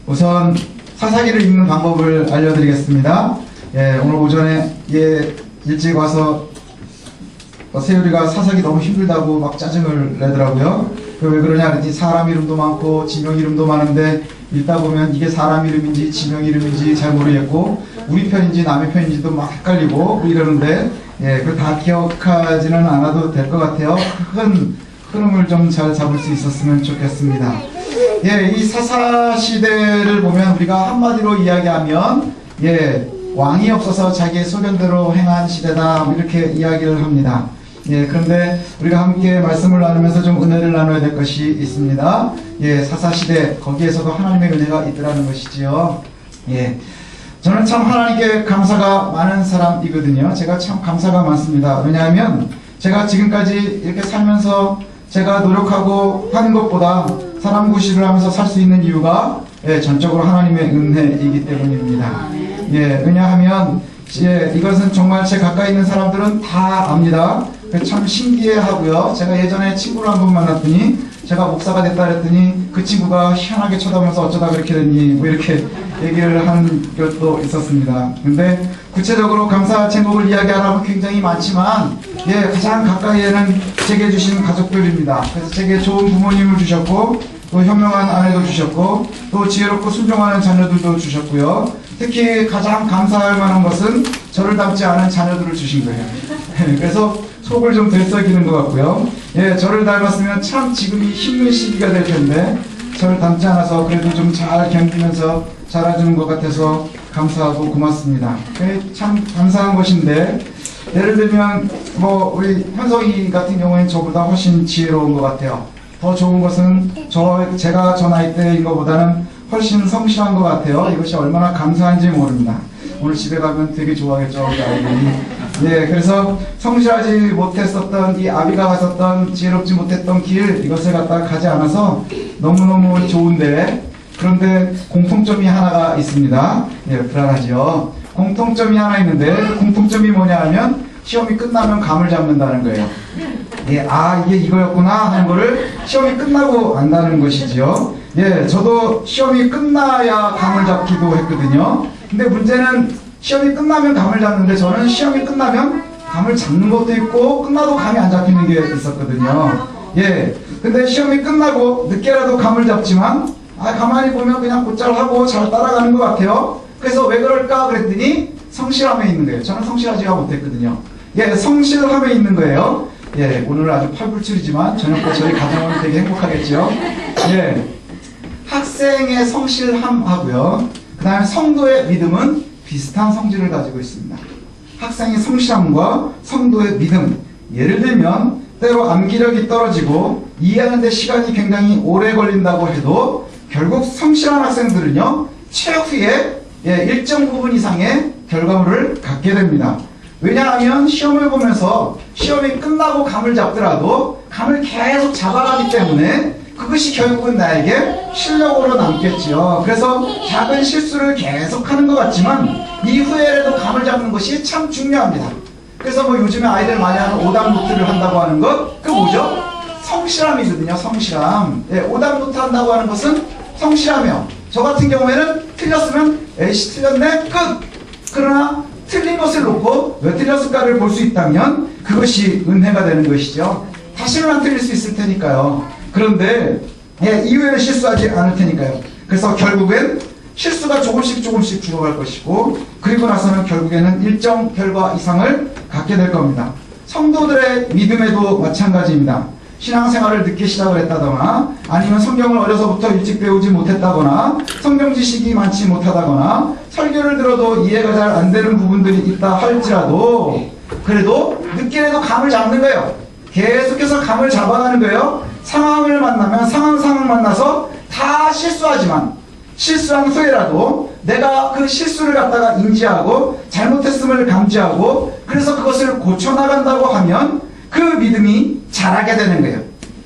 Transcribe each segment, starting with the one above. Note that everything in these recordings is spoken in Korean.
우선 사사기를 읽는 방법을 알려드리겠습니다. 오늘 오전에 일찍 와서 세율이가 사사기 너무 힘들다고 막 짜증을 내더라고요. 왜 그러냐 그랬더니 사람 이름도 많고 지명 이름도 많은데 읽다 보면 이게 사람 이름인지 지명 이름인지 잘 모르겠고 우리 편인지 남의 편인지도 막 헷갈리고 이러는데 그걸 다 기억하지는 않아도 될 것 같아요. 큰 흐름을 좀 잘 잡을 수 있었으면 좋겠습니다. 이 사사시대를 보면 우리가 한마디로 이야기하면 왕이 없어서 자기의 소견대로 행한 시대다 이렇게 이야기를 합니다. 그런데 우리가 함께 말씀을 나누면서 좀 은혜를 나눠야 될 것이 있습니다. 사사시대 거기에서도 하나님의 은혜가 있더라는 것이지요. 저는 참 하나님께 감사가 많은 사람이거든요. 제가 참 감사가 많습니다. 왜냐하면 제가 지금까지 이렇게 살면서 제가 노력하고 하는 것보다 사람 구실을 하면서 살 수 있는 이유가 전적으로 하나님의 은혜이기 때문입니다. 왜냐하면 이것은 정말 제 가까이 있는 사람들은 다 압니다. 참 신기해하고요. 제가 예전에 친구를 한 번 만났더니 제가 목사가 됐다 그랬더니 그 친구가 희한하게 쳐다보면서 어쩌다 그렇게 됐니 뭐 이렇게 얘기를 하는 것도 있었습니다. 근데 구체적으로 감사 제목을 이야기하라면 굉장히 많지만 가장 가까이에는 제게 주신 가족들입니다. 그래서 제게 좋은 부모님을 주셨고 또 현명한 아내도 주셨고 또 지혜롭고 순종하는 자녀들도 주셨고요. 특히 가장 감사할 만한 것은 저를 닮지 않은 자녀들을 주신 거예요. 그래서 속을 좀 들썩이는 것 같고요. 저를 닮았으면 참 지금이 힘든 시기가 될 텐데 저를 닮지 않아서 그래도 좀 잘 견디면서 자라주는 것 같아서 감사하고 고맙습니다. 참 감사한 것인데 예를 들면 우리 현석이 같은 경우에는 저보다 훨씬 지혜로운 것 같아요. 더 좋은 것은 제가 저 나이 때인 것보다는 훨씬 성실한 것 같아요. 이것이 얼마나 감사한지 모릅니다. 오늘 집에 가면 되게 좋아하겠죠, 우리 아이들이. 그래서 성실하지 못했었던 이 아비가 갔었던 지혜롭지 못했던 길 이것을 갖다가 가지 않아서 너무너무 좋은데 그런데 공통점이 하나가 있습니다. 불안하죠. 공통점이 하나 있는데 공통점이 뭐냐 하면 시험이 끝나면 감을 잡는다는 거예요. 이게 이거였구나 하는 거를 시험이 끝나고 안다는 것이지요. 저도 시험이 끝나야 감을 잡기도 했거든요. 근데 문제는 시험이 끝나면 감을 잡는데 저는 시험이 끝나면 감을 잡는 것도 있고 끝나도 감이 안 잡히는 게 있었거든요. 근데 시험이 끝나고 늦게라도 감을 잡지만 가만히 보면 그냥 곧잘 하고 잘 따라가는 것 같아요. 그래서 왜 그럴까 그랬더니 성실함에 있는 거예요. 저는 성실하지가 못했거든요. 성실함에 있는 거예요. 오늘 아주 팔불출이지만 저녁 때 저희 가정은 되게 행복하겠죠. 학생의 성실함하고요. 그 다음에 성도의 믿음은 비슷한 성질을 가지고 있습니다. 학생의 성실함과 성도의 믿음. 예를 들면 때로 암기력이 떨어지고 이해하는 데 시간이 굉장히 오래 걸린다고 해도 결국 성실한 학생들은요. 최후에 일정 부분 이상의 결과물을 갖게 됩니다. 왜냐하면 시험을 보면서 시험이 끝나고 감을 잡더라도 감을 계속 잡아가기 때문에 그것이 결국은 나에게 실력으로 남겠지요. 그래서 작은 실수를 계속하는 것 같지만 이후에라도 감을 잡는 것이 참 중요합니다. 그래서 요즘에 아이들 많이 하는 오답노트를 한다고 하는 것, 그 뭐죠? 성실함이거든요. 성실함. 오답노트 한다고 하는 것은 성실함이요. 저 같은 경우에는 틀렸으면 에이씨 틀렸네 끝. 그러나 틀린 것을 놓고 왜 틀렸을까를 볼 수 있다면 그것이 은혜가 되는 것이죠. 다시는 안 틀릴 수 있을 테니까요. 그런데 이후에는 실수하지 않을 테니까요. 그래서 결국엔 실수가 조금씩 줄어갈 것이고 그리고 나서는 결국에는 일정 결과 이상을 갖게 될 겁니다. 성도들의 믿음에도 마찬가지입니다. 신앙생활을 늦게 시작을 했다거나 아니면 성경을 어려서부터 일찍 배우지 못했다거나 성경 지식이 많지 못하다거나 설교를 들어도 이해가 잘 안 되는 부분들이 있다 할지라도 그래도 늦게라도 감을 잡는 거예요. 계속해서 감을 잡아가는 거예요. 상황을 만나면 상황 만나서 다 실수하지만 실수한 후에라도 내가 그 실수를 갖다가 인지하고 잘못했음을 감지하고 그래서 그것을 고쳐나간다고 하면 그 믿음이 자라게 되는 거예요.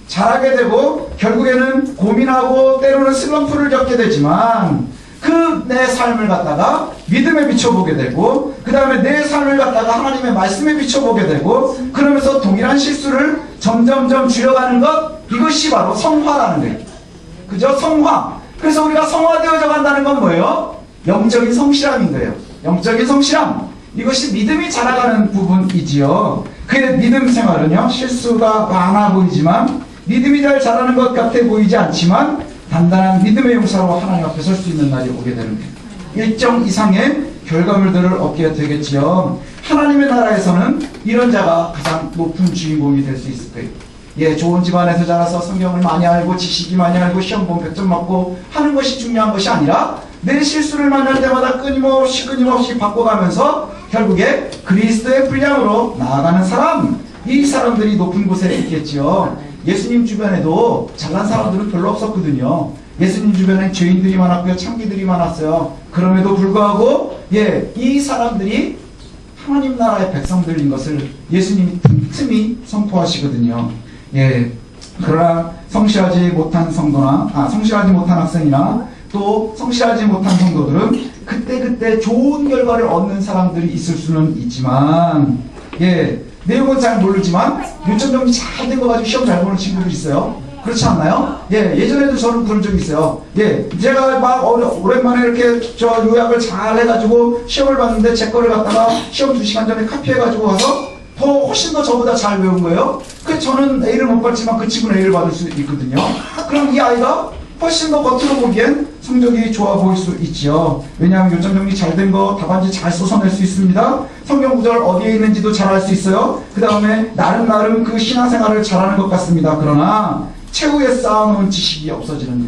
자라게 되고 결국에는 고민하고 때로는 슬럼프를 겪게 되지만 그 내 삶을 갖다가 믿음에 비춰보게 되고 그 다음에 내 삶을 갖다가 하나님의 말씀에 비춰보게 되고 그러면서 동일한 실수를 점점점 줄여가는 것 이것이 바로 성화라는 거예요. 그죠? 성화. 그래서 우리가 성화되어져 간다는 건 뭐예요? 영적인 성실함인 거예요. 영적인 성실함. 이것이 믿음이 자라가는 부분이지요. 그의 믿음 생활은요, 실수가 많아 보이지만, 믿음이 잘 자라는 것 같아 보이지 않지만, 단단한 믿음의 용사로 하나님 앞에 설 수 있는 날이 오게 되는 거예요. 일정 이상의 결과물들을 얻게 되겠지요. 하나님의 나라에서는 이런 자가 가장 높은 주인공이 될 수 있을 거예요. 예, 좋은 집안에서 자라서 성경을 많이 알고 지식이 많이 알고 시험 보면 100점 맞고 하는 것이 중요한 것이 아니라 내 실수를 만날 때마다 끊임없이 바꿔가면서 결국에 그리스도의 분량으로 나아가는 사람, 이 사람들이 높은 곳에 있겠지요. 예수님 주변에도 잘난 사람들은 별로 없었거든요. 예수님 주변엔 죄인들이 많았고요, 창기들이 많았어요. 그럼에도 불구하고 이 사람들이 하나님 나라의 백성들인 것을 예수님이 틈틈이 선포하시거든요. 그러나 성실하지 못한 학생이나 또 성실하지 못한 성도들은 그때그때 좋은 결과를 얻는 사람들이 있을 수는 있지만, 내용은 잘 모르지만 요점 정리 잘 된 거 가지고 시험 잘 보는 친구들이 있어요. 그렇지 않나요? 예전에도 저는 그런 적이 있어요. 제가 막 오랜만에 이렇게 요약을 잘 해가지고 시험을 봤는데 제 거를 갖다가 시험 2시간 전에 카피해가지고 와서 훨씬 더 저보다 잘 외운 거예요. 그래서 저는 A를 못 받지만 그 친구는 A를 받을 수 있거든요. 그럼 이 아이가 훨씬 더 겉으로 보기엔 성적이 좋아 보일 수 있지요. 왜냐하면 요점 정리 잘 된 거 답안지 잘 쏟아낼 수 있습니다. 성경 구절 어디에 있는지도 잘 알 수 있어요. 그 다음에 나름 그 신앙생활을 잘하는 것 같습니다. 그러나 최후에 쌓아놓은 지식이 없어지는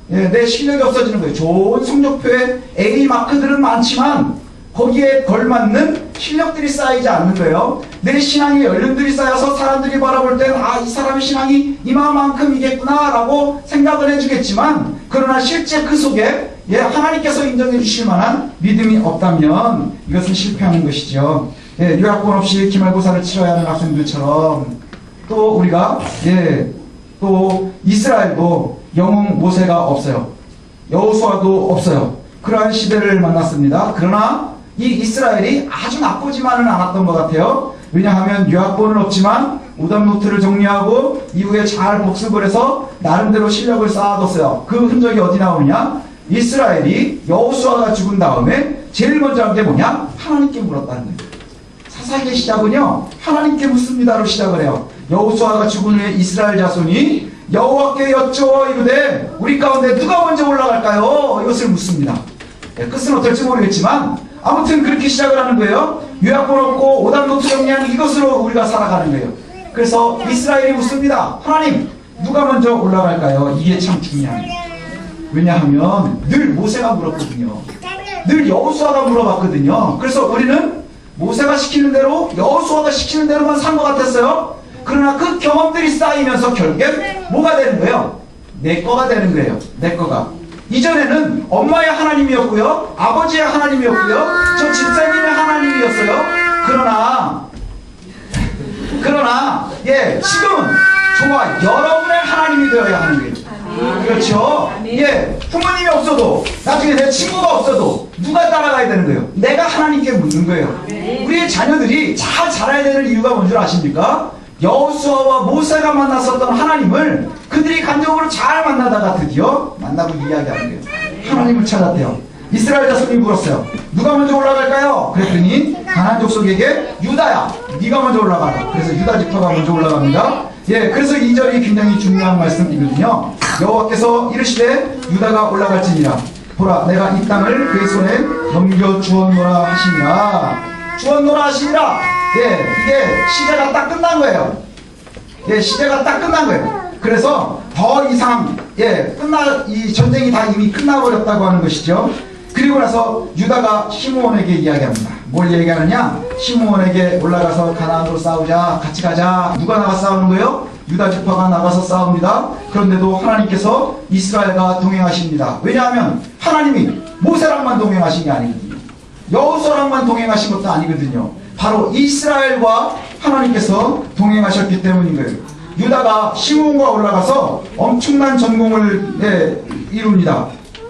거예요. 내 실력이 없어지는 거예요. 좋은 성적표에 A 마크들은 많지만 거기에 걸맞는 실력들이 쌓이지 않는 거예요. 내 신앙의 연륜들이 쌓여서 사람들이 바라볼 땐 이 사람의 신앙이 이만큼이겠구나 라고 생각을 해주겠지만, 그러나 실제 그 속에 하나님께서 인정해 주실 만한 믿음이 없다면 이것은 실패하는 것이죠. 유학권 없이 기말고사를 치러야 하는 학생들처럼, 또 우리가 또 이스라엘도 영웅 모세가 없어요. 여호수아도 없어요. 그러한 시대를 만났습니다. 그러나 이 이스라엘이 아주 나쁘지만은 않았던 것 같아요. 왜냐하면 유학본은 없지만 오답노트를 정리하고 이후에 잘 복습을 해서 나름대로 실력을 쌓아뒀어요. 그 흔적이 어디 나오느냐? 이스라엘이 여호수아가 죽은 다음에 제일 먼저 한 게 뭐냐? 하나님께 물었다는 거예요. 사사기의 시작은요, 하나님께 묻습니다로 시작을 해요. 여호수아가 죽은 후에 이스라엘 자손이 여호와께 여쭈어 이르되 우리 가운데 누가 먼저 올라갈까요? 이것을 묻습니다. 끝은 어떨지 모르겠지만 아무튼 그렇게 시작을 하는 거예요. 요약본 없고 오답노트 정리한 이것으로 우리가 살아가는 거예요. 그래서 이스라엘이 묻습니다. 하나님, 누가 먼저 올라갈까요? 이게 참 중요한 거예요. 왜냐하면 늘 모세가 물었거든요. 늘 여호수아가 물어봤거든요. 그래서 우리는 모세가 시키는 대로, 여호수아가 시키는 대로만 산 것 같았어요. 그러나 그 경험들이 쌓이면서 결국엔 뭐가 되는 거예요? 내 거가 되는 거예요. 내 거가. 이전에는 엄마의 하나님이었고요, 아버지의 하나님이었고요, 저 집사님의 하나님이었어요. 그러나 지금은 저와 여러분의 하나님이 되어야 하는 거예요. 그렇죠? 부모님이 없어도, 나중에 내 친구가 없어도 누가 따라가야 되는 거예요? 내가 하나님께 묻는 거예요. 우리의 자녀들이 잘 자라야 되는 이유가 뭔 줄 아십니까? 여호수아와 모세가 만났었던 하나님을 그들이 간접으로 잘 만나다가 드디어 만나고 이야기하는 거예요. 하나님을 찾았대요. 이스라엘 자손이 물었어요. 누가 먼저 올라갈까요? 그랬더니 가나안 족속에게 유다야, 네가 먼저 올라가라. 그래서 유다 지파가 먼저 올라갑니다. 그래서 이 절이 굉장히 중요한 말씀이거든요. 여호와께서 이르시되 유다가 올라갈지니라. 보라, 내가 이 땅을 그의 손에 넘겨주었노라 하시니라. 주었노라 하시니라. 이게 시대가 딱 끝난 거예요. 시대가 딱 끝난 거예요. 그래서 더 이상 이 전쟁이 다 이미 끝나버렸다고 하는 것이죠. 그리고 나서 유다가 시므온에게 이야기합니다. 뭘 얘기하느냐? 시므온에게 올라가서 가나안으로 싸우자, 같이 가자. 누가 나가 싸우는 거예요? 유다 지파가 나가서 싸웁니다. 그런데도 하나님께서 이스라엘과 동행하십니다. 왜냐하면 하나님이 모세랑만 동행하신 게 아니거든요. 여호수아랑만 동행하신 것도 아니거든요. 바로 이스라엘과 하나님께서 동행하셨기 때문인 거예요. 유다가 시므온과 올라가서 엄청난 전공을 이룹니다.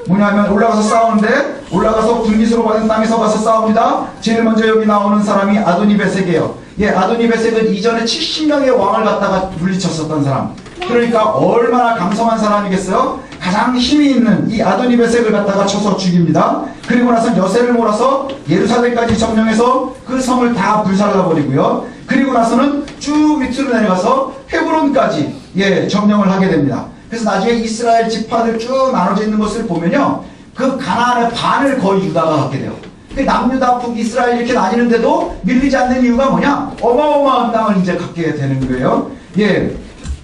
뭐냐면 올라가서 싸우는데, 올라가서 분깃으로 받은 땅에서 가서 싸웁니다. 제일 먼저 여기 나오는 사람이 아도니베섹이에요. 아도니베섹은 이전에 70명의 왕을 갖다가 물리쳤었던 사람. 그러니까 얼마나 강성한 사람이겠어요? 가장 가장 힘이 있는 이 아도니베섹을 갖다가 쳐서 죽입니다. 그리고 나서 여세를 몰아서 예루살렘까지 점령해서 그 성을 다 불살라버리고요. 그리고 나서는 쭉 밑으로 내려가서 헤브론까지 점령을 하게 됩니다. 그래서 나중에 이스라엘 지파들 쭉 나눠져 있는 것을 보면요, 그 가나안의 반을 거의 유다가 갖게 돼요. 남유다 북이스라엘 이렇게 나뉘는데도 밀리지 않는 이유가 뭐냐? 어마어마한 땅을 이제 갖게 되는 거예요.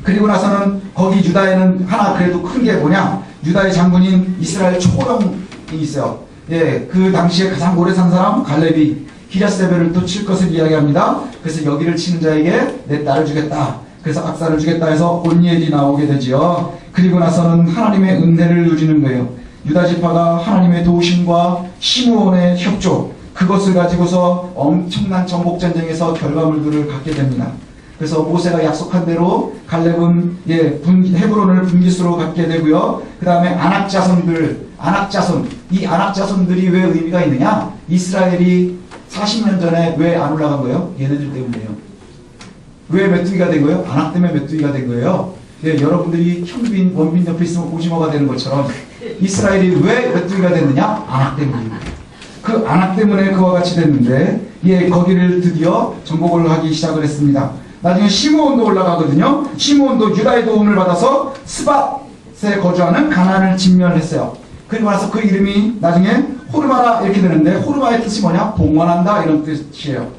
그리고 나서는 거기 유다에는 하나 그래도 큰 게 뭐냐? 유다의 장군인 이스라엘 초고령이 있어요. 그 당시에 가장 오래 산 사람 갈렙이 기랴세벨을 또 칠 것을 이야기합니다. 그래서 여기를 치는 자에게 내 딸을 주겠다. 그래서 악사를 주겠다 해서 온니엘이 나오게 되지요. 그리고 나서는 하나님의 은혜를 누리는 거예요. 유다 지파가 하나님의 도우심과 시므온의 협조, 그것을 가지고서 엄청난 정복전쟁에서 결과물들을 갖게 됩니다. 그래서 모세가 약속한 대로 갈렙은 헤브론을 분깃으로 갖게 되고요. 그 다음에 이 안악자손들이 왜 의미가 있느냐? 이스라엘이 40년 전에 왜 안 올라간 거예요? 얘네들 때문이에요. 왜 메뚜기가 된 거예요? 안악 때문에 메뚜기가 된 거예요. 여러분들이 현빈, 원빈 옆에 있으면 오징어가 되는 것처럼 이스라엘이 왜 메뚜기가 됐느냐? 안악 때문입니다. 그 안악 때문에 그와 같이 됐는데 거기를 드디어 정복을 하기 시작을 했습니다. 나중에 시므온도 올라가거든요. 시므온도 유다의 도움을 받아서 스밧에 거주하는 가나안을 진멸했어요. 그리고 나서 그 이름이 나중에 호르마라 이렇게 되는데, 호르마의 뜻이 뭐냐? 봉헌한다 이런 뜻이에요.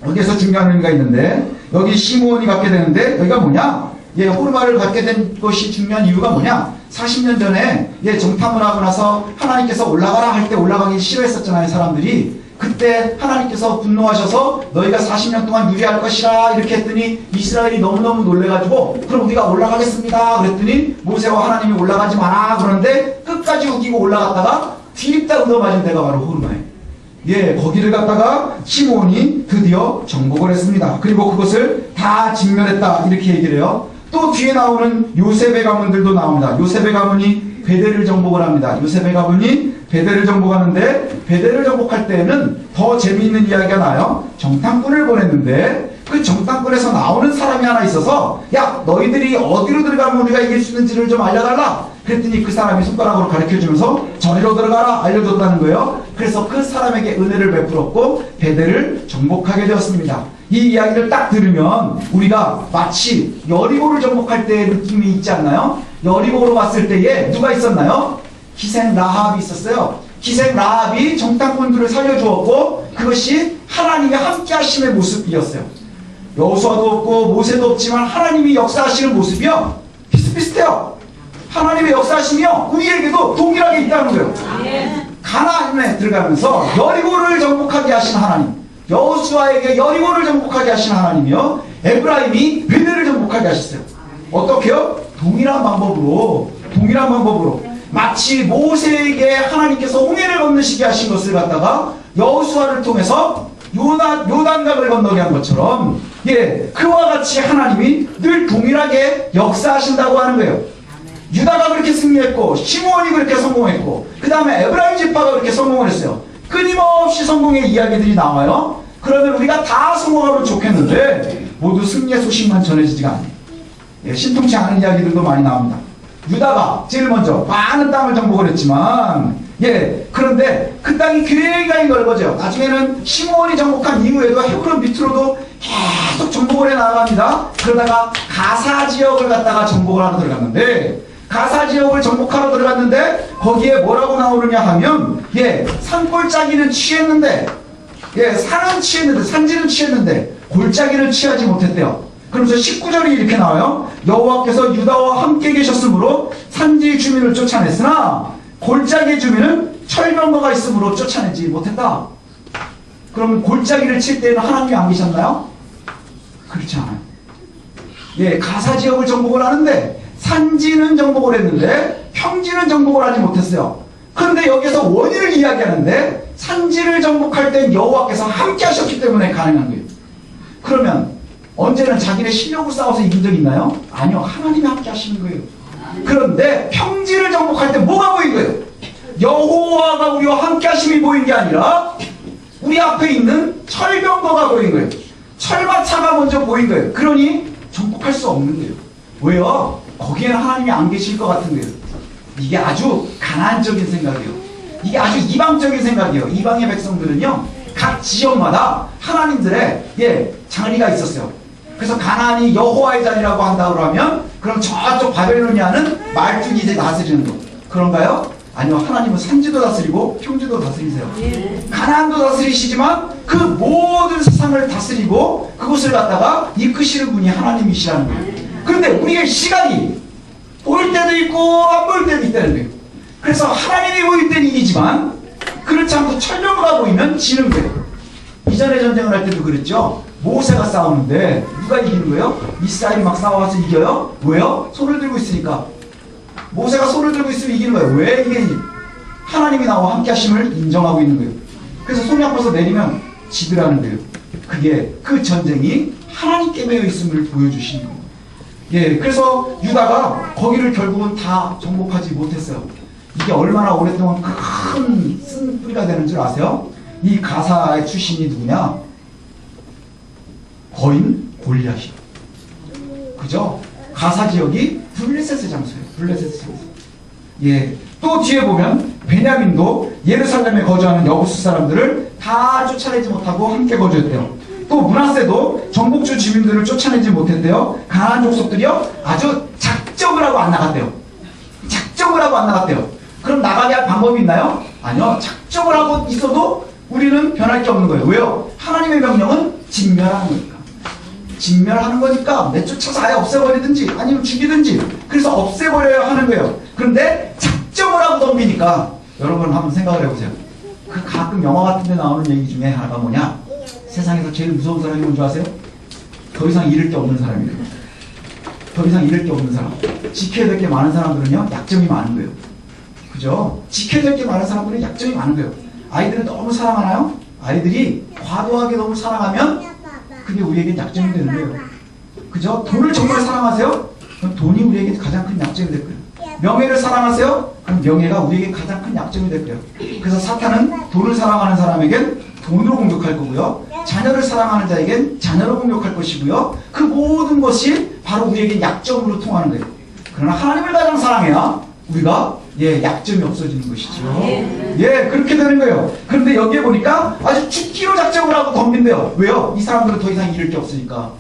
여기에서 중요한 의미가 있는데, 여기 시므온이 갖게 되는데 여기가 뭐냐? 호르마를 갖게 된 것이 중요한 이유가 뭐냐? 40년 전에 정탐을 하고 나서 하나님께서 올라가라 할 때 올라가기 싫어했었잖아요, 사람들이. 그때 하나님께서 분노하셔서 너희가 40년 동안 유리할 것이라 이렇게 했더니 이스라엘이 너무너무 놀래가지고 그럼 우리가 올라가겠습니다 그랬더니 모세와 하나님이 올라가지 마라 그러는데 끝까지 우기고 올라갔다가 뒤집다 얻어맞은 데가 바로 호르마예요. 거기를 갖다가 시므온이 드디어 정복을 했습니다. 그리고 그것을 다 진멸했다 이렇게 얘기를 해요. 또 뒤에 나오는 요셉의 가문들도 나옵니다. 요셉의 가문이 베델을 정복을 합니다. 요셉의 가문이 베델을 정복하는데, 베델을 정복할 때에는 더 재미있는 이야기가 나요. 정탐꾼을 보냈는데 그 정탐꾼에서 나오는 사람이 하나 있어서 야, 너희들이 어디로 들어가면 우리가 이길 수 있는지를 좀 알려달라. 그랬더니 그 사람이 손가락으로 가르쳐주면서 저리로 들어가라 알려줬다는 거예요. 그래서 그 사람에게 은혜를 베풀었고 베델을 정복하게 되었습니다. 이 이야기를 딱 들으면 우리가 마치 여리고를 정복할 때의 느낌이 있지 않나요? 여리고로 왔을 때에 누가 있었나요? 기생 라합이 있었어요. 기생 라합이 정탐꾼들을 살려주었고 그것이 하나님의 함께 하심의 모습이었어요. 여호수아도 없고 모세도 없지만 하나님이 역사하시는 모습이요 비슷비슷해요. 하나님의 역사하심이요 우리에게도 동일하게 있다는 거예요. 가나안에 들어가면서 여리고를 정복하게 하신 하나님, 여호수아에게 여리고를 정복하게 하신 하나님이요 에브라임이 베델을 정복하게 하셨어요. 어떻게요? 동일한 방법으로 마치 모세에게 하나님께서 홍해를 건너시게 하신 것을 갖다가 여호수아를 통해서 요단강을 건너게 한 것처럼 그와 같이 하나님이 늘 동일하게 역사하신다고 하는 거예요. 유다가 그렇게 승리했고 시므온이 그렇게 성공했고 그 다음에 에브라임 지파가 그렇게 성공을 했어요. 끊임없이 성공의 이야기들이 나와요. 그러면 우리가 다 성공하면 좋겠는데 모두 승리의 소식만 전해지지가 않아요. 신통치 않은 이야기들도 많이 나옵니다. 유다가 제일 먼저 많은 땅을 정복을 했지만 그런데 그 땅이 굉장히 넓어져요. 나중에는 시므온이 정복한 이후에도 헤브론 밑으로도 계속 정복을 해 나갑니다. 그러다가 가사 지역을 갖다가 정복을 하러 들어갔는데 가사 지역을 정복하러 들어갔는데 거기에 뭐라고 나오느냐 하면 산골짜기는 취했는데 산은 취했는데 산지는 취했는데 골짜기를 취하지 못했대요. 그러면서 19절이 이렇게 나와요. 여호와께서 유다와 함께 계셨으므로 산지 주민을 쫓아냈으나 골짜기 주민은 철병거가 있으므로 쫓아내지 못했다. 그럼 골짜기를 칠 때는 하나님이 안 계셨나요? 그렇지 않아요. 가사 지역을 정복을 하는데 산지는 정복을 했는데 평지는 정복을 하지 못했어요. 그런데 여기서 원인을 이야기하는데 산지를 정복할 땐 여호와께서 함께 하셨기 때문에 가능한 거예요. 그러면 언제는 자기네 실력으로 싸워서 이긴 적 있나요? 아니요. 하나님이 함께 하시는 거예요. 그런데 평지를 정복할 때 뭐가 보인 거예요? 여호와가 우리와 함께 하심이 보인 게 아니라 우리 앞에 있는 철병거가 보인 거예요. 철마차가 먼저 보인 거예요. 그러니 정복할 수 없는 거예요. 왜요? 거기에는 하나님이 안 계실 것 같은 거예요. 이게 아주 가난적인 생각이에요. 이게 아주 이방적인 생각이에요. 이방의 백성들은요, 각 지역마다 하나님들의 장리가 있었어요. 그래서 가나안이 여호와의 자리라고 한다 그러면 그럼 저쪽 바벨로니아는 말뚝이 이제 다스리는 거. 그런가요? 아니요. 하나님은 산지도 다스리고 평지도 다스리세요. 가나안도 다스리시지만 그 모든 세상을 다스리고 그곳을 갖다가 이끄시는 분이 하나님이시라는 거예요. 그런데 우리의 시간이 보일 때도 있고 안 보일 때도 있다는 거예요. 그래서 하나님이 보일 때는 이기지만 그렇지 않고 천녀가 보이면 지는 거예요. 이전에 전쟁을 할 때도 그랬죠. 모세가 싸우는데 누가 이기는 거예요? 이스라엘이 막 싸워서 이겨요? 왜요? 손을 들고 있으니까. 모세가 손을 들고 있으면 이기는 거예요. 왜 이게 하나님이 나와 함께 하심을 인정하고 있는 거예요. 그래서 손이 아파서 내리면 지더라는 거예요. 그게 그 전쟁이 하나님께 매여 있음을 보여주시는 거예요. 예, 그래서 유다가 거기를 결국은 다 정복하지 못했어요. 이게 얼마나 오랫동안 큰 쓴뿌리가 되는 줄 아세요? 이 가사의 출신이 누구냐? 거인 골리앗이요. 그죠? 가사 지역이 블레셋의 장소예요. 블레셋의 장소. 예. 또 뒤에 보면 베냐민도 예루살렘에 거주하는 여부수 사람들을 다 쫓아내지 못하고 함께 거주했대요. 또 므낫세도 정복주 주민들을 쫓아내지 못했대요. 가나안 족속들이요 아주 작정을 하고 안 나갔대요. 작정을 하고 안 나갔대요. 그럼 나가게 할 방법이 있나요? 아니요. 작정을 하고 있어도 우리는 변할 게 없는 거예요. 왜요? 하나님의 명령은 진멸하는 거니까. 진멸하는 거니까 내쫓아서 아예 없애버리든지 아니면 죽이든지 그래서 없애버려야 하는 거예요. 그런데 작정을 하고 덤비니까 여러분 한번 생각을 해보세요. 그 가끔 영화 같은 데 나오는 얘기 중에 하나가 뭐냐? 세상에서 제일 무서운 사람이 뭔지 아세요? 더 이상 잃을 게 없는 사람이에요. 더 이상 잃을 게 없는 사람. 지켜야 될 게 많은 사람들은요 약점이 많은 거예요. 그죠? 지켜야 될 게 많은 사람들은 약점이 많은 거예요. 아이들은 너무 사랑하나요? 아이들이 과도하게 너무 사랑하면 그게 우리에게 약점이 되는 거예요. 그죠? 돈을 정말 사랑하세요? 그럼 돈이 우리에게 가장 큰 약점이 될 거예요. 명예를 사랑하세요? 그럼 명예가 우리에게 가장 큰 약점이 될 거예요. 그래서 사탄은 돈을 사랑하는 사람에겐 돈으로 공격할 거고요. 자녀를 사랑하는 자에겐 자녀로 공격할 것이고요. 그 모든 것이 바로 우리에게 약점으로 통하는 거예요. 그러나 하나님을 가장 사랑해야 우리가 약점이 없어지는 것이죠. 그렇게 되는 거예요. 그런데 여기에 보니까 아주 죽기로 작정을 하고 덤빈대요. 왜요? 이 사람들은 더 이상 잃을 게 없으니까.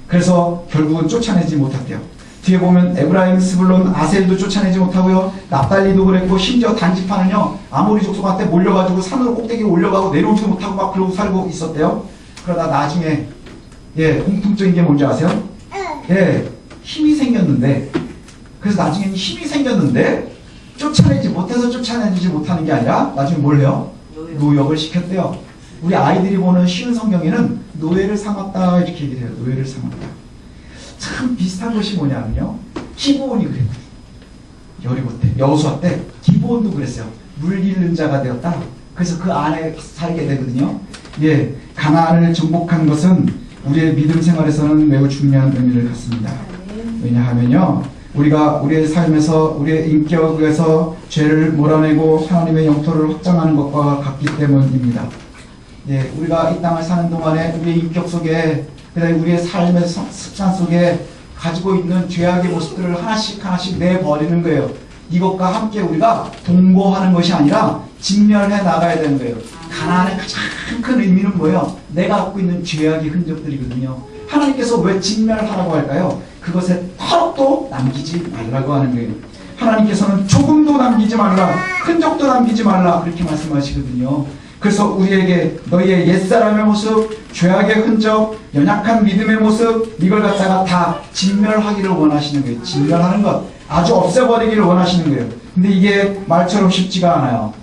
그래서 결국은 쫓아내지 못했대요. 뒤에 보면 에브라임, 스불론, 아셀도 쫓아내지 못하고요. 납달리도 그랬고 심지어 단지파는요 아모리 족속한테 몰려가지고 산으로 꼭대기에 올려가고 내려오지도 못하고 막 그러고 살고 있었대요. 그러다 나중에 공통적인 게 뭔지 아세요? 힘이 생겼는데 그래서 나중에는 힘이 생겼는데 쫓아내지 못해서 쫓아내지 못하는 게 아니라 나중에 뭘 해요? 노역을 시켰대요. 우리 아이들이 보는 쉬운 성경에는 노예를 삼았다 이렇게 얘기해요. 노예를 삼았다. 참 비슷한 것이 뭐냐면요. 기브온이 그랬어요. 여리고 때, 여호수아 때 기브온도 그랬어요. 물 잃는 자가 되었다. 그래서 그 안에 살게 되거든요. 가나안을 정복한 것은 우리의 믿음 생활에서는 매우 중요한 의미를 갖습니다. 왜냐하면요. 우리가 우리의 삶에서 우리의 인격에서 죄를 몰아내고 하나님의 영토를 확장하는 것과 같기 때문입니다. 우리가 이 땅을 사는 동안에 우리의 인격 속에 우리의 삶의 습관 속에 가지고 있는 죄악의 모습들을 하나씩 하나씩 내버리는 거예요. 이것과 함께 우리가 동거하는 것이 아니라 진멸해 나가야 되는 거예요. 가나안의 가장 큰 의미는 뭐예요? 내가 갖고 있는 죄악의 흔적들이거든요. 하나님께서 왜 진멸하라고 할까요? 그것에 털도 남기지 말라고 하는 거예요. 하나님께서는 조금도 남기지 말라, 흔적도 남기지 말라 그렇게 말씀하시거든요. 그래서 우리에게 너희의 옛사람의 모습, 죄악의 흔적, 연약한 믿음의 모습 이걸 갖다가 다 진멸하기를 원하시는 거예요. 진멸하는 것, 아주 없애버리기를 원하시는 거예요. 근데 이게 말처럼 쉽지가 않아요.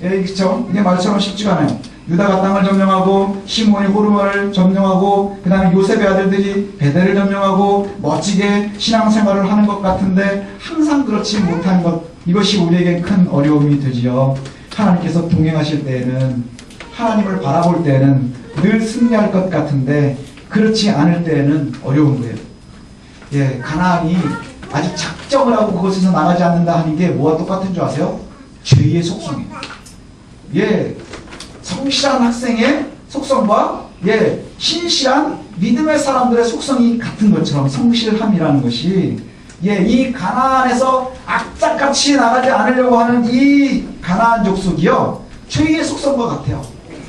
그렇죠? 이게 말처럼 쉽지가 않아요. 유다가 땅을 점령하고 시므온이 호르몬을 점령하고 그 다음에 요셉의 아들들이 베델을 점령하고 멋지게 신앙생활을 하는 것 같은데 항상 그렇지 못한 것, 이것이 우리에게 큰 어려움이 되지요. 하나님께서 동행하실 때에는, 하나님을 바라볼 때에는 늘 승리할 것 같은데 그렇지 않을 때에는 어려운 거예요. 가나안이 아직 작정을 하고 그곳에서 나가지 않는다 하는 게 뭐와 똑같은 줄 아세요? 죄의 속성이에요. 성실한 학생의 속성과 신실한 믿음의 사람들의 속성이 같은 것처럼 성실함이라는 것이 예, 이 가나안에서 악착같이 나가지 않으려고 하는 이 가나안 족속이요, 죄의 속성과 같아요.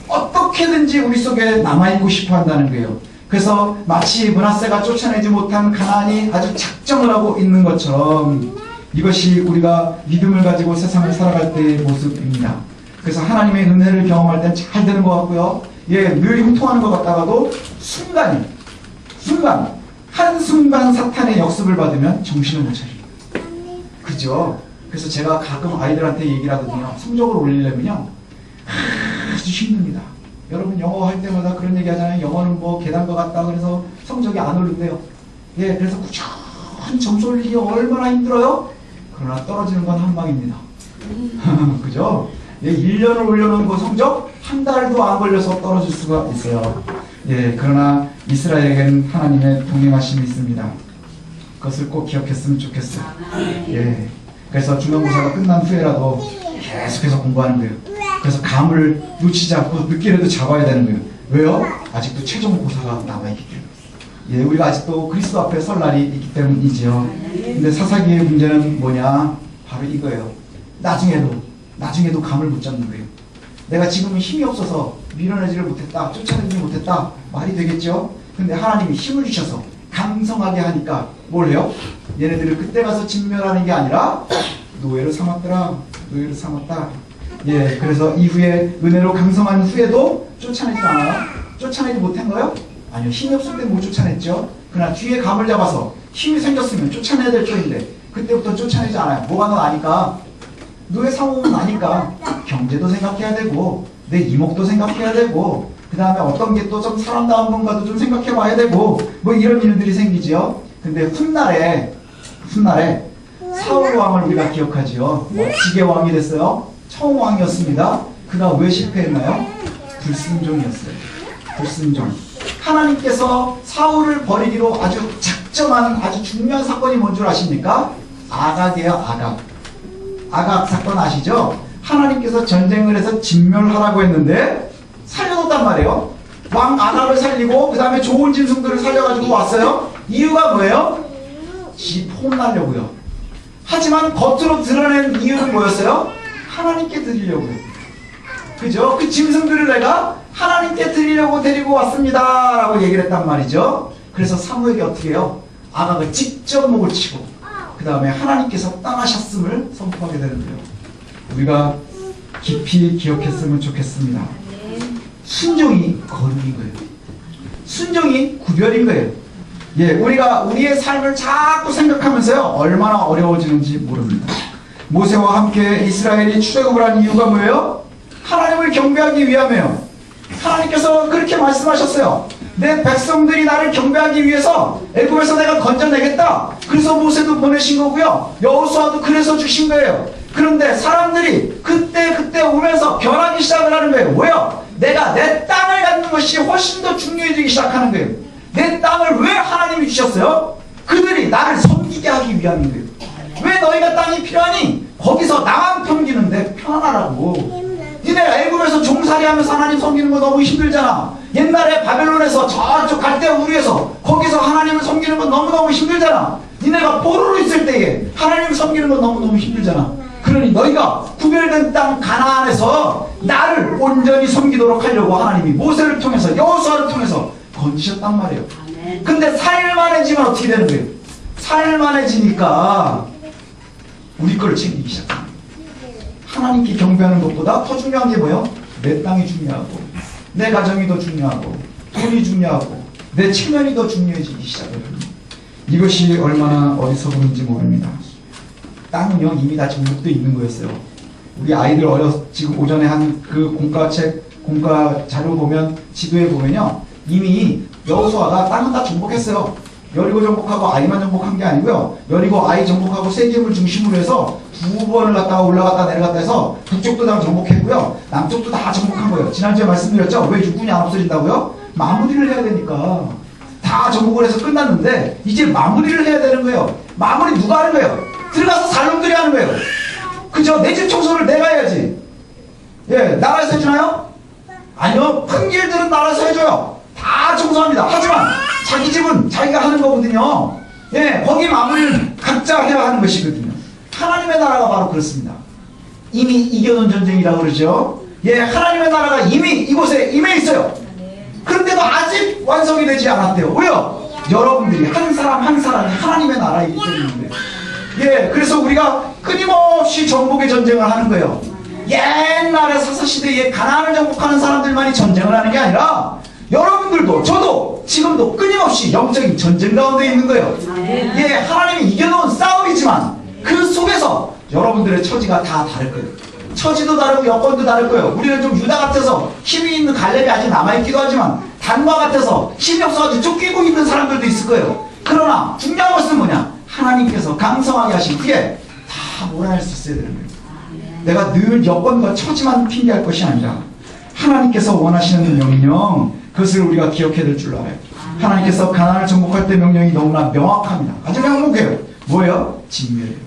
어떻게든지 우리 속에 남아있고 싶어 한다는 거예요. 그래서 마치 므낫세가 쫓아내지 못한 가나안이 아주 작정을 하고 있는 것처럼 이것이 우리가 믿음을 가지고 세상을 살아갈 때의 모습입니다. 그래서 하나님의 은혜를 경험할 땐 잘 되는 것 같고요. 예, 늘 형통하는 것 같다가도 한순간 사탄의 역습을 받으면 정신을 못 차립니다. 그죠? 그래서 제가 가끔 아이들한테 얘기를 하거든요. 성적을 올리려면요, 아주 힘듭니다. 여러분 영어 할 때마다 그런 얘기 하잖아요. 영어는 뭐 계단과 같다 그래서 성적이 안 오른대요. 예, 그래서 꾸준히 점수 올리기 얼마나 힘들어요? 그러나 떨어지는 건 한 방입니다. 그죠? 예, 1년을 올려놓은 그 성적 한 달도 안 걸려서 떨어질 수가 있어요. 예, 그러나 이스라엘에게는 하나님의 동행하심이 있습니다. 그것을 꼭 기억했으면 좋겠어요. 예, 그래서 중간고사가 끝난 후에라도 계속해서 공부하는 거예요. 그래서 감을 놓치지 않고 늦게라도 잡아야 되는 거예요. 왜요? 아직도 최종 고사가 남아있기 때문에. 예, 우리가 아직도 그리스도 앞에 설 날이 있기 때문이지요. 근데 사사기의 문제는 뭐냐? 바로 이거예요. 나중에도 감을 못 잡는 거예요. 내가 지금은 힘이 없어서 밀어내지를 못했다, 쫓아내지 못했다, 말이 되겠죠? 근데 하나님이 힘을 주셔서 강성하게 하니까 뭘 해요? 얘네들을 그때 가서 진멸하는 게 아니라 노예로 삼았더라, 노예로 삼았다. 예, 그래서 이후에 은혜로 강성한 후에도 쫓아내지 않아요? 쫓아내지 못한 거요? 아니요, 힘이 없을 때 못 쫓아냈죠. 그러나 뒤에 감을 잡아서 힘이 생겼으면 쫓아내야 될 터인데 그때부터 쫓아내지 않아요. 뭐가 더 나니까? 노예 상황은 나니까 경제도 생각해야 되고 내 이목도 생각해야 되고 그 다음에 어떤 게 또 좀 사람다운 건가도 좀 생각해 봐야 되고 뭐 이런 일들이 생기지요. 근데 훗날에 사울 왕을 우리가 기억하지요. 멋지게 왕이 됐어요. 청왕이었습니다. 그가 왜 실패했나요? 불순종이었어요. 불순종. 하나님께서 사울을 버리기로 아주 작정한 아주 중요한 사건이 뭔 줄 아십니까? 아각이에요. 아각 사건 아시죠? 하나님께서 전쟁을 해서 진멸하라고 했는데 살려놓았단 말이에요. 왕 아각을 살리고 그 다음에 좋은 짐승들을 살려가지고 왔어요. 이유가 뭐예요? 지 혼나려고요. 하지만 겉으로 드러낸 이유는 뭐였어요? 하나님께 드리려고요. 그죠? 그 짐승들을 내가 하나님께 드리려고 데리고 왔습니다 라고 얘기를 했단 말이죠. 그래서 사무엘이 어떻게 해요? 아각을 직접 목을 치고 그 다음에 하나님께서 떠나셨음을 선포하게 되는 거예요. 우리가 깊이 기억했으면 좋겠습니다. 순종이 거룩인 거예요. 순종이 구별인 거예요. 예, 우리가 우리의 삶을 자꾸 생각하면서요, 얼마나 어려워지는지 모릅니다. 모세와 함께 이스라엘이 출애굽을 한 이유가 뭐예요? 하나님을 경배하기 위함이에요. 하나님께서 그렇게 말씀하셨어요. 내 백성들이 나를 경배하기 위해서 애굽에서 내가 건져내겠다. 그래서 모세도 보내신 거고요. 여호수아도 그래서 주신 거예요. 그런데 사람들이 그때 오면서 변하기 시작을 하는 거예요. 왜요? 내가 내 땅을 갖는 것이 훨씬 더 중요해지기 시작하는 거예요. 내 땅을 왜 하나님이 주셨어요? 그들이 나를 섬기게 하기 위함인 거예요. 왜 너희가 땅이 필요하니? 거기서 나만 섬기는데 편안하라고. 니네가 애굽에서 종살이하면서 하나님 섬기는 거 너무 힘들잖아. 옛날에 바벨론에서 저쪽 갈대우르에서 거기서 하나님을 섬기는 건 너무너무 힘들잖아. 니네가 포로로 있을 때에 하나님을 섬기는 건 너무너무 힘들잖아. 그러니 너희가 구별된 땅 가나안에서 나를 온전히 섬기도록 하려고 하나님이 모세를 통해서 여호수아를 통해서 건지셨단 말이에요. 근데 살만해지면 어떻게 되는 거예요? 살만해지니까 우리 거를 챙기기 시작합니다. 하나님께 경배하는 것보다 더 중요한 게 뭐예요? 내 땅이 중요하고 내 가정이 더 중요하고 돈이 중요하고 내 체면이 더 중요해지기 시작을 합니다. 이것이 얼마나 어리석은지 모릅니다. 땅은요 이미 다 정복되어 있는 거였어요. 우리 아이들 지금 오전에 한 그 공과 자료 보면 지도에 보면요 이미 여호수아가 땅은 다 정복했어요. 여리고 정복하고 아이만 정복한 게 아니고요. 여리고 아이 정복하고 세겜을 중심으로 해서 두 번을 갔다가 올라갔다 내려갔다 해서 북쪽도 다 정복했고요. 남쪽도 다 정복한 거예요. 지난주에 말씀드렸죠? 왜 육군이 안 없어진다고요? 마무리를 해야 되니까. 다 정복을 해서 끝났는데 이제 마무리를 해야 되는 거예요. 마무리 누가 하는 거예요? 들어가서 살놈들이 하는 거예요. 그죠? 내 집 청소를 내가 해야지. 예, 나라에서 해주나요? 아니요. 큰 길들은 나라에서 해줘요. 다 청소합니다. 하지만 자기 집은 자기가 하는 거거든요. 예, 거기 마무리는 각자 해야 하는 것이거든요. 하나님의 나라가 바로 그렇습니다. 이미 이겨놓은 전쟁이라고 그러죠. 예, 하나님의 나라가 이미 이곳에 임해 있어요. 그런데도 아직 완성이 되지 않았대요. 왜요? 여러분들이 한 사람 한 사람이 하나님의 나라이기 때문인데. 예, 그래서 우리가 끊임없이 정복의 전쟁을 하는 거예요. 옛날에 사사시대에 가나안을 정복하는 사람들만이 전쟁을 하는 게 아니라 여러분들도 저도 지금도 끊임없이 영적인 전쟁 가운데 있는 거예요. 예, 하나님이 이겨놓은 싸움이지만 그 속에서 여러분들의 처지가 다 다를 거예요. 처지도 다르고 여건도 다를 거예요. 우리는 좀 유다 같아서 힘이 있는 갈렙이 아직 남아있기도 하지만 단과 같아서 힘이 없어가지고 쫓기고 있는 사람들도 있을 거예요. 그러나 중요한 것은 뭐냐? 하나님께서 강성하게 하신 후에 다 몰아낼 수 있어야 되는 거예요. 내가 늘 여건과 처지만 핑계할 것이 아니라 하나님께서 원하시는 명령, 그것을 우리가 기억해야 될 줄 알아요. 하나님께서 가나안을 정복할 때 명령이 너무나 명확합니다. 아주 명확해요. 뭐예요? 진멸이에요.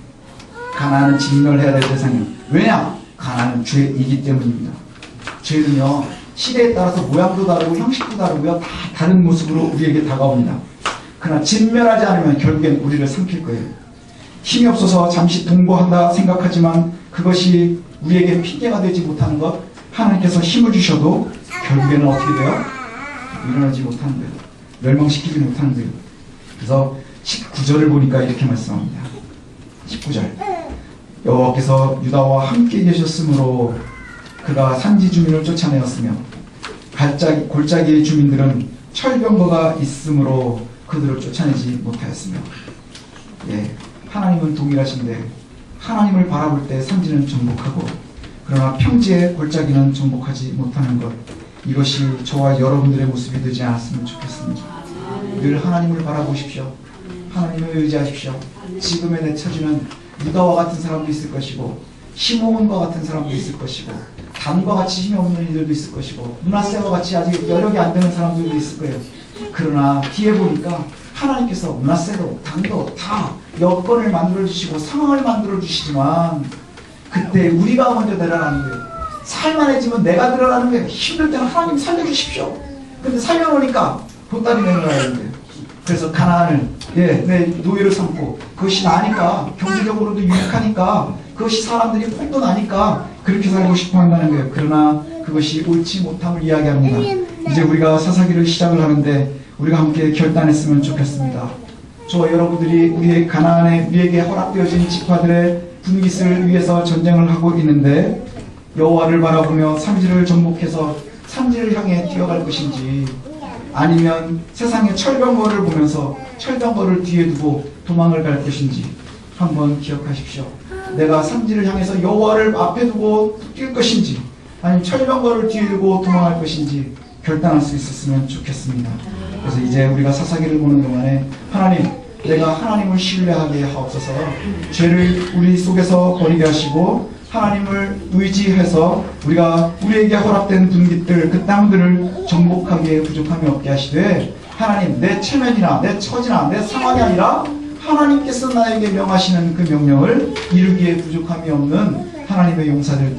가나안은 진멸해야 될 대상이에요. 왜냐? 가나안은 죄이기 때문입니다. 죄는요, 시대에 따라서 모양도 다르고 형식도 다르고요, 다 다른 모습으로 우리에게 다가옵니다. 그러나 진멸하지 않으면 결국엔 우리를 삼킬 거예요. 힘이 없어서 잠시 동거한다 생각하지만 그것이 우리에게 핑계가 되지 못하는 것, 하나님께서 힘을 주셔도 결국에는 어떻게 돼요? 일어나지 못하는 거예요. 멸망시키지 못하는 거예요. 그래서 19절을 보니까 이렇게 말씀합니다. 19절. 여호와께서 유다와 함께 계셨으므로 그가 산지 주민을 쫓아내었으며 골짜기의 주민들은 철병거가 있으므로 그들을 쫓아내지 못하였으며. 예, 하나님은 동일하신데 하나님을 바라볼 때 산지는 정복하고 그러나 평지의 골짜기는 정복하지 못하는 것, 이것이 저와 여러분들의 모습이 되지 않았으면 좋겠습니다. 늘 하나님을 바라보십시오. 하나님을 의지하십시오. 지금의 내 처지는 유다와 같은 사람도 있을 것이고 시므온과 같은 사람도 있을 것이고 단과 같이 힘이 없는 이들도 있을 것이고 므낫세와 같이 아직 여력이 안 되는 사람들도 있을 거예요. 그러나 뒤에 보니까 하나님께서 므낫세도 단도 다 여건을 만들어주시고 상황을 만들어주시지만 그때 우리가 먼저 내려가는 거예요. 살만해지면 내가 들어가는 거예요. 힘들 때는 하나님 살려주십시오. 근데 살려놓으니까 보따리 내려가야 되는데요. 그래서 가나안을 내 노예를 삼고 그것이 나니까 경제적으로도 유익하니까 그것이 사람들이 폰도 나니까 그렇게 살고 싶어 한다는 거예요. 그러나 그것이 옳지 못함을 이야기합니다. 이제 우리가 사사기를 시작을 하는데 우리가 함께 결단했으면 좋겠습니다. 저와 여러분들이 우리의 가나안에 우리에게 허락되어진 지파들의 분깃을 위해서 전쟁을 하고 있는데 여호와를 바라보며 산지를 정복해서 산지를 향해 뛰어갈 것인지 아니면 세상의 철병거를 보면서 철병거를 뒤에 두고 도망을 갈 것인지 한번 기억하십시오. 내가 산지를 향해서 여호와를 앞에 두고 뛸 것인지 아니면 철병거를 뒤에 두고 도망할 것인지 결단할 수 있었으면 좋겠습니다. 그래서 이제 우리가 사사기를 보는 동안에 하나님, 내가 하나님을 신뢰하게 하옵소서. 죄를 우리 속에서 버리게 하시고 하나님을 의지해서 우리가 우리에게 허락된 분깃들 그 땅들을 정복하기에 부족함이 없게 하시되 하나님, 내 체면이나 내 처지나 내 상황이 아니라 하나님께서 나에게 명하시는 그 명령을 이루기에 부족함이 없는 하나님의 용사들